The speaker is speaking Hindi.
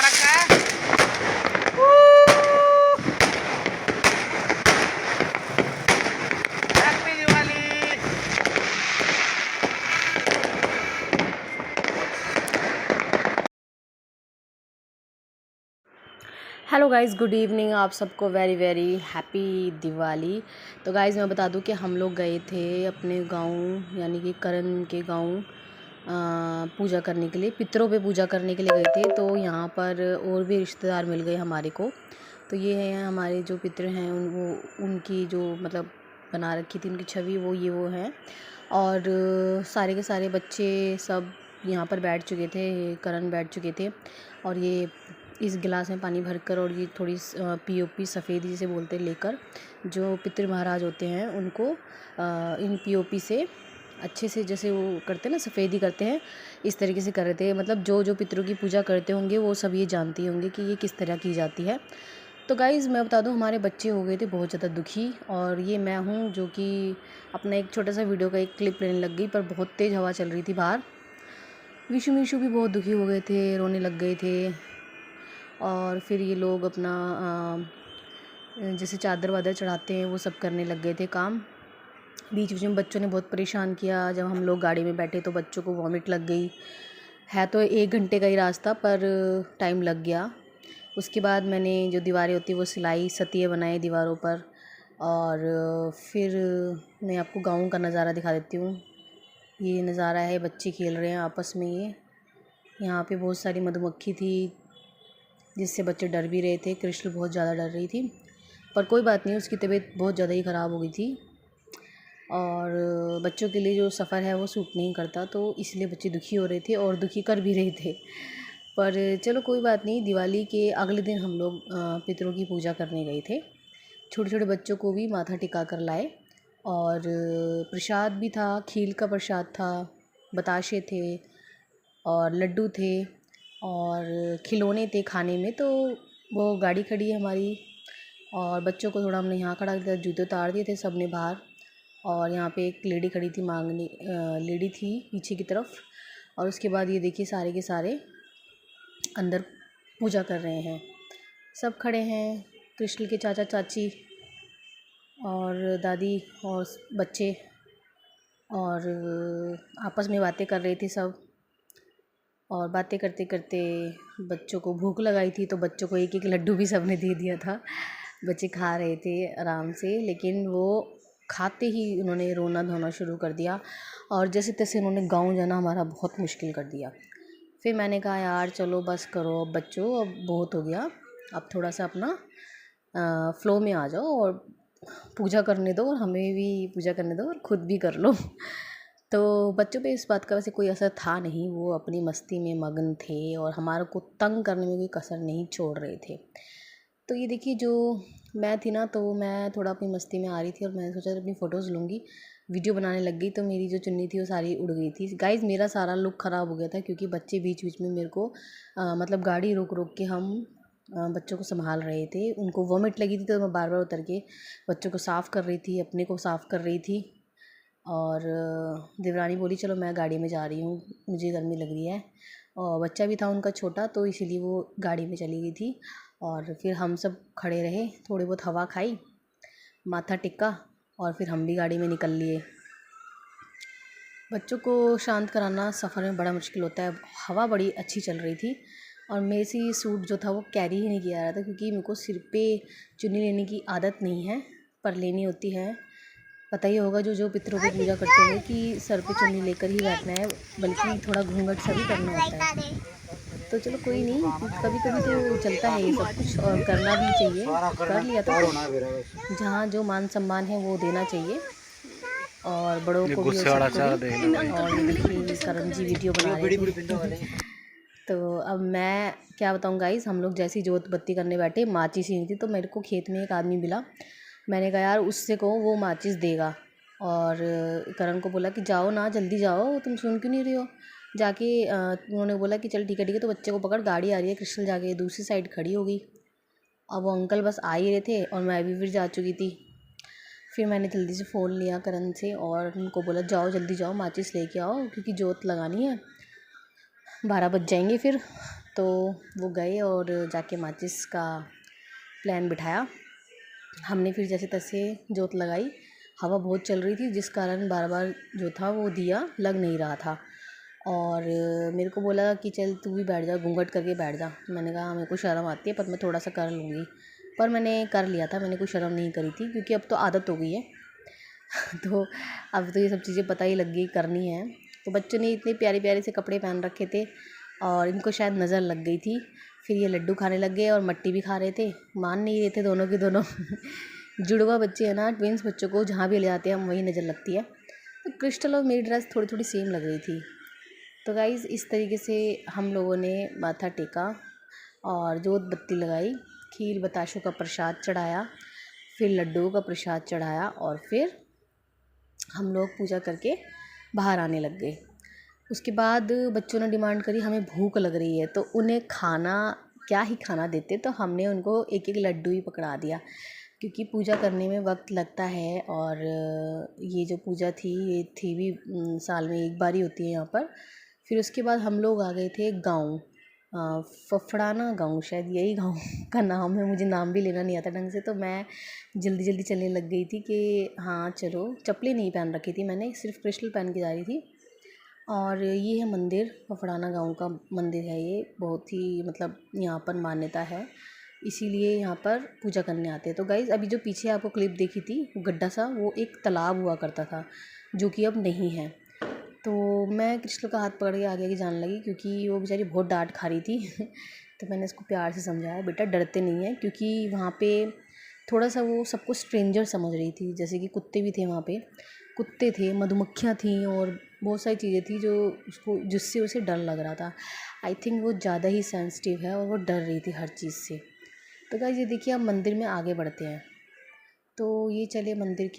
पटाखा। Happy Diwali. Hello guys, good evening. आप सबको वेरी वेरी हैप्पी दिवाली। तो गाइज़ मैं बता दूं कि हम लोग गए थे अपने गांव यानी कि करण के गांव पूजा करने के लिए, पितरों पे पूजा करने के लिए गए थे। तो यहाँ पर और भी रिश्तेदार मिल गए हमारे को। तो ये हैं हमारे जो पितर हैं, उनकी जो मतलब बना रखी थी उनकी छवि, वो हैं। और सारे के सारे बच्चे सब यहाँ पर बैठ चुके थे, करण बैठ चुके थे। और ये इस गिलास में पानी भरकर और ये थोड़ी पीओपी सफ़ेदी जिसे बोलते हैं लेकर, जो पितृ महाराज होते हैं उनको इन पीओपी से अच्छे से, जैसे वो करते हैं ना सफ़ेदी करते हैं, इस तरीके से कर रहे थे। मतलब जो जो पितरों की पूजा करते होंगे वो सब ये जानते होंगे कि ये किस तरह की जाती है। तो गाइज़ मैं बता दूं, हमारे बच्चे हो गए थे बहुत ज़्यादा दुखी। और ये मैं हूँ जो कि अपना एक छोटा सा वीडियो का एक क्लिप लेने लग गई, पर बहुत तेज़ हवा चल रही थी बाहर। विशु मीशु भी बहुत दुखी हो गए थे, रोने लग गए थे। और फिर ये लोग अपना जैसे चादर वादर चढ़ाते हैं वो सब करने लग गए थे काम। बीच बीच में बच्चों ने बहुत परेशान किया। जब हम लोग गाड़ी में बैठे तो बच्चों को वॉमिट लग गई। है तो 1 घंटे का ही रास्ता, पर टाइम लग गया। उसके बाद मैंने जो दीवारें होती वो सिलाई सतिये बनाए दीवारों पर। और फिर मैं आपको गाँव का नज़ारा दिखा देती हूँ। ये नज़ारा है, बच्चे खेल रहे हैं आपस में। ये यहाँ पे बहुत सारी मधुमक्खी थी जिससे बच्चे डर भी रहे थे। कृष्ण बहुत ज़्यादा डर रही थी, पर कोई बात नहीं, उसकी तबीयत बहुत ज़्यादा ही ख़राब हो गई थी। और बच्चों के लिए जो सफ़र है वो सूट नहीं करता, तो इसलिए बच्चे दुखी हो रहे थे और दुखी कर भी रहे थे। पर चलो कोई बात नहीं। दिवाली के अगले दिन हम लोग पितरों की पूजा करने गए थे। छोटे छोटे बच्चों को भी माथा टिका कर लाए। और प्रसाद भी था, खीर का प्रसाद था, बताशे थे और लड्डू थे और खिलौने थे खाने में। तो वो गाड़ी खड़ी है हमारी, और बच्चों को थोड़ा हमने यहाँ खड़ा कर दिया, जूते उतार दिए थे सब ने बाहर। और यहाँ पे एक लेडी खड़ी थी, मांगने लेडी थी पीछे की तरफ। और उसके बाद ये देखिए सारे के सारे अंदर पूजा कर रहे हैं, सब खड़े हैं। कृष्ण के चाचा चाची और दादी और बच्चे, और आपस में बातें कर रहे थे सब। और बातें करते करते बच्चों को भूख लगाई थी, तो बच्चों को एक एक लड्डू भी सबने दे दिया था। बच्चे खा रहे थे आराम से, लेकिन वो खाते ही उन्होंने रोना धोना शुरू कर दिया। और जैसे तैसे उन्होंने गाँव जाना हमारा बहुत मुश्किल कर दिया। फिर मैंने कहा यार चलो बस करो अब बच्चों, अब बहुत हो गया, अब थोड़ा सा अपना फ़्लो में आ जाओ और पूजा करने दो, और हमें भी पूजा करने दो और ख़ुद भी कर लो। तो बच्चों पे इस बात का वैसे कोई असर था नहीं, वो अपनी मस्ती में मगन थे और हमारे को तंग करने में कोई कसर नहीं छोड़ रहे थे। तो ये देखिए, जो मैं थी ना, तो मैं थोड़ा अपनी मस्ती में आ रही थी और मैंने सोचा अपनी फ़ोटोज़ लूँगी। वीडियो बनाने लग गई तो मेरी जो चुन्नी थी वो सारी उड़ गई थी। गाइज़ मेरा सारा लुक ख़राब हो गया था, क्योंकि बच्चे बीच बीच में मेरे को मतलब गाड़ी रोक रोक के हम बच्चों को संभाल रहे थे। उनको वॉमिट लगी थी तो मैं बार बार उतर के बच्चों को साफ़ कर रही थी, अपने को साफ़ कर रही थी। और देवरानी बोली चलो मैं गाड़ी में जा रही हूँ, मुझे गर्मी लग रही है। और बच्चा भी था उनका छोटा, तो इसीलिए वो गाड़ी में चली गई थी। और फिर हम सब खड़े रहे, थोड़ी बहुत हवा खाई, माथा टिका, और फिर हम भी गाड़ी में निकल लिए। बच्चों को शांत कराना सफ़र में बड़ा मुश्किल होता है। हवा बड़ी अच्छी चल रही थी और मेरे से ये सूट जो था वो कैरी ही नहीं किया रहा था, क्योंकि मेरे को सिर पे चुन्नी लेने की आदत नहीं है, पर लेनी होती है। पता ही होगा जो जो पितरों की पूजा करते होंगे कि सर पे चुन्नी लेकर ही बैठना है, बल्कि थोड़ा घूंघट सा भी करना होता है। तो चलो कोई नहीं, कभी कभी तो चलता है ये सब कुछ, और करना भी चाहिए। कर लिया तो फिर जहाँ जो मान सम्मान है वो देना चाहिए, और बड़ों को भी और गुस्से वाला सबको चारा भी। देखना भाई। और ये देखिए करण जी वीडियो बना रहे थे। तो अब मैं क्या बताऊँ गाइस, हम लोग जैसी जोत बत्ती करने बैठे, माचिस ही नहीं थी, तो मेरे को खेत में एक आदमी मिला। मैंने कहा यार उससे कहो वो माचिस देगा। और करण को बोला कि जाओ ना, जल्दी जाओ, तुम सुन क्यों नहीं रही हो। जाके उन्होंने बोला कि चल ठीक है ठीक है, तो बच्चे को पकड़, गाड़ी आ रही है। क्रिस्टल जाके दूसरी साइड खड़ी हो गई। अब वो अंकल बस आ ही रहे थे और मैं भी फिर जा चुकी थी। फिर मैंने जल्दी से फ़ोन लिया करण से और उनको बोला जाओ जल्दी जाओ, माचिस लेके आओ, क्योंकि जोत लगानी है, 12 बज जाएंगे फिर। तो वो गए और जाके माचिस का प्लान बिठाया। हमने फिर जैसे तैसे जोत लगाई। हवा बहुत चल रही थी जिस कारण बार बार जो था वो दिया लग नहीं रहा था। और मेरे को बोला कि चल तू भी बैठ जा, घूंघट करके बैठ जा। मैंने कहा मेरे को शर्म आती है पर मैं थोड़ा सा कर लूँगी। पर मैंने कर लिया था, मैंने कोई शर्म नहीं करी थी क्योंकि अब तो आदत हो गई है। तो अब तो ये सब चीज़ें पता ही लग गई करनी है। तो बच्चों ने इतने प्यारे प्यारे से कपड़े पहन रखे थे और इनको शायद नज़र लग गई थी। फिर ये लड्डू खाने लग गए और मट्टी भी खा रहे थे, मान नहीं रहे थे दोनों के दोनों। जुड़वा बच्चे हैं ना, ट्विंस बच्चों को जहाँ भी ले जाते हैं हम वहीं नज़र लगती है। तो क्रिस्टल और मेरी ड्रेस थोड़ी थोड़ी सेम लग रही थी। तो गाइज़ इस तरीके से हम लोगों ने माथा टेका और जोत बत्ती लगाई, खीर बताशों का प्रसाद चढ़ाया, फिर लड्डुओं का प्रसाद चढ़ाया और फिर हम लोग पूजा करके बाहर आने लग गए। उसके बाद बच्चों ने डिमांड करी हमें भूख लग रही है, तो उन्हें खाना क्या ही खाना देते, तो हमने उनको एक एक लड्डू ही पकड़ा दिया क्योंकि पूजा करने में वक्त लगता है। और ये जो पूजा थी ये थी भी साल में एक बार ही होती है यहाँ पर। फिर उसके बाद हम लोग आ गए थे गाँव, फफड़ाना गाँव, शायद यही गाँव का नाम है, मुझे नाम भी लेना नहीं आता ढंग से। तो मैं जल्दी जल्दी चलने लग गई थी कि हाँ चलो। चप्पलें नहीं पहन रखी थी मैंने, सिर्फ क्रिस्टल पहन के जा रही थी। और ये है मंदिर, फफड़ाना गाँव का मंदिर है ये। बहुत ही मतलब यहाँ पर मान्यता है, इसीलिए यहाँ पर पूजा करने आते हैं। तो गाइज़ अभी जो पीछे आपको क्लिप देखी थी वो गड्ढा सा, वो एक तालाब हुआ करता था जो कि अब नहीं है। तो मैं क्रिस्टल का हाथ पकड़ के आगे आगे जाने लगी क्योंकि वो बेचारी बहुत डांट खा रही थी। तो मैंने उसको प्यार से समझाया बेटा डरते नहीं है, क्योंकि वहाँ पे थोड़ा सा वो सबको स्ट्रेंजर समझ रही थी। जैसे कि कुत्ते भी थे वहाँ पे, कुत्ते थे, मधुमक्खियाँ थीं और बहुत सारी चीज़ें थी जो उसको जिससे उसे डर लग रहा था। आई थिंक वो ज़्यादा ही सेंसिटिव है और वो डर रही थी हर चीज़ से। तो गाइस ये देखिए अब मंदिर में आगे बढ़ते हैं। तो ये चले मंदिर की